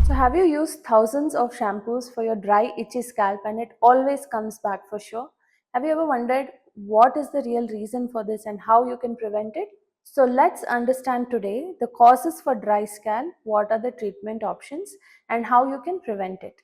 So, have you used thousands of shampoos for your dry, itchy scalp and it always comes back for sure? Have you ever wondered what is the real reason for this and how you can prevent it? So, let's understand today the causes for dry scalp, what are the treatment options, and how you can prevent it.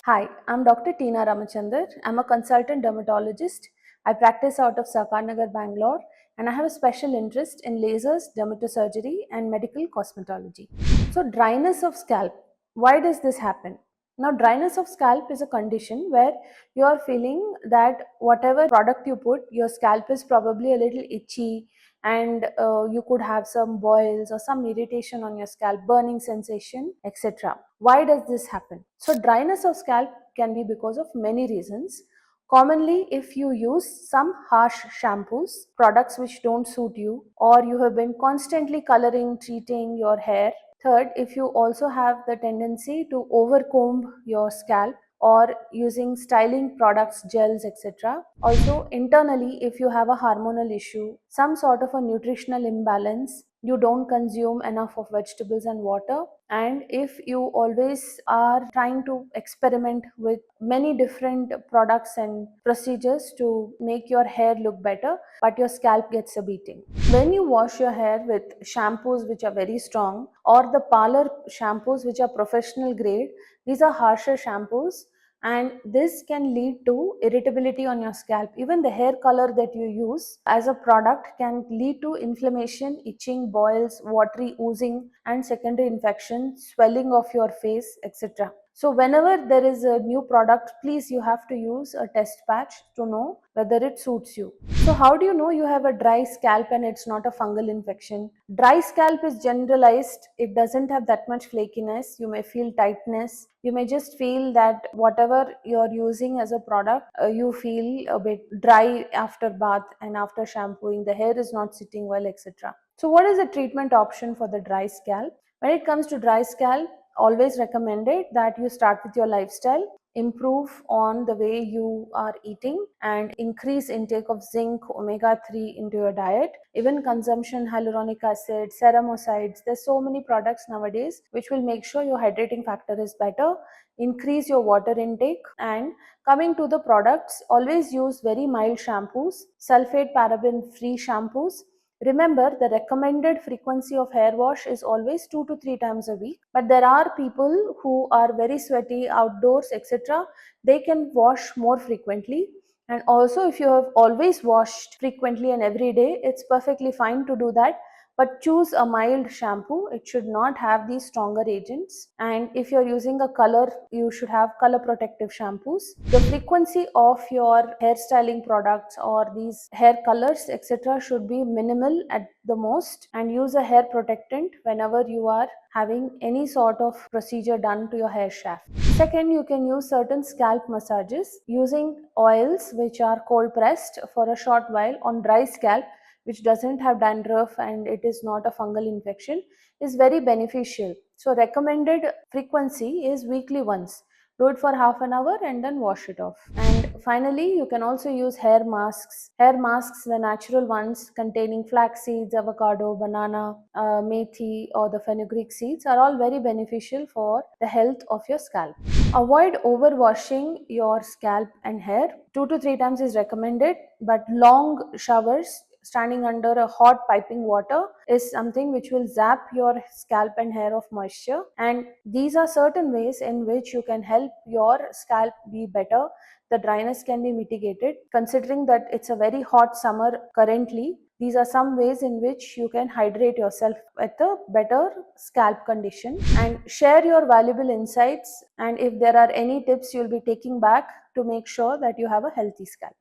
Hi, I'm Dr. Tina Ramachandar. I'm a consultant dermatologist. I practice out of Sakarnagar, Bangalore, and I have a special interest in lasers, dermatosurgery, and medical cosmetology. So, dryness of scalp. Why does this happen? Now, dryness of scalp is a condition where you are feeling that whatever product you put, your scalp is probably a little itchy and you could have some boils or some irritation on your scalp, burning sensation, etc. Why does this happen? So, dryness of scalp can be because of many reasons. Commonly, if you use some harsh shampoos, products which don't suit you, or you have been constantly coloring, treating your hair. Third, if you also have the tendency to overcomb your scalp or using styling products, gels, etc. Also, internally, if you have a hormonal issue, some sort of a nutritional imbalance, you don't consume enough of vegetables and water, and if you always are trying to experiment with many different products and procedures to make your hair look better, but your scalp gets a beating. When you wash your hair with shampoos which are very strong or the parlor shampoos which are professional grade, these are harsher shampoos, and this can lead to irritability on your scalp. Even the hair color that you use as a product can lead to inflammation, itching, boils, watery oozing, and secondary infection, swelling of your face, etc. So whenever there is a new product, please you have to use a test patch to know whether it suits you. So how do you know you have a dry scalp and it's not a fungal infection? Dry scalp is generalized. It doesn't have that much flakiness. You may feel tightness. You may just feel that whatever you're using as a product, you feel a bit dry after bath and after shampooing. The hair is not sitting well, etc. So what is the treatment option for the dry scalp? When it comes to dry scalp, always recommended that you start with your lifestyle, improve on the way you are eating, and increase intake of zinc, omega-3 into your diet. Even consumption hyaluronic acid, ceramosides, there's so many products nowadays which will make sure your hydrating factor is better. Increase your water intake. And coming to the products, always use very mild shampoos, sulfate paraben free shampoos. Remember, the recommended frequency of hair wash is always 2 to 3 times a week. But there are people who are very sweaty outdoors, etc. They can wash more frequently. And also, if you have always washed frequently and every day, it's perfectly fine to do that. But choose a mild shampoo. It should not have these stronger agents. And if you're using a color, you should have color protective shampoos. The frequency of your hairstyling products or these hair colors, etc., should be minimal at the most, and use a hair protectant whenever you are having any sort of procedure done to your hair shaft. Second, you can use certain scalp massages using oils which are cold pressed for a short while on dry scalp which doesn't have dandruff and it is not a fungal infection, is very beneficial. So recommended frequency is weekly once. Do it for half an hour and then wash it off. And finally, you can also use hair masks. Hair masks, the natural ones containing flax seeds, avocado, banana, methi, or the fenugreek seeds, are all very beneficial for the health of your scalp. Avoid overwashing your scalp and hair. 2 to 3 times is recommended, but long showers standing under a hot piping water is something which will zap your scalp and hair of moisture. And these are certain ways in which you can help your scalp be better. The dryness can be mitigated. Considering that it's a very hot summer currently, these are some ways in which you can hydrate yourself with a better scalp condition. And share your valuable insights, and if there are any tips you'll be taking back to make sure that you have a healthy scalp.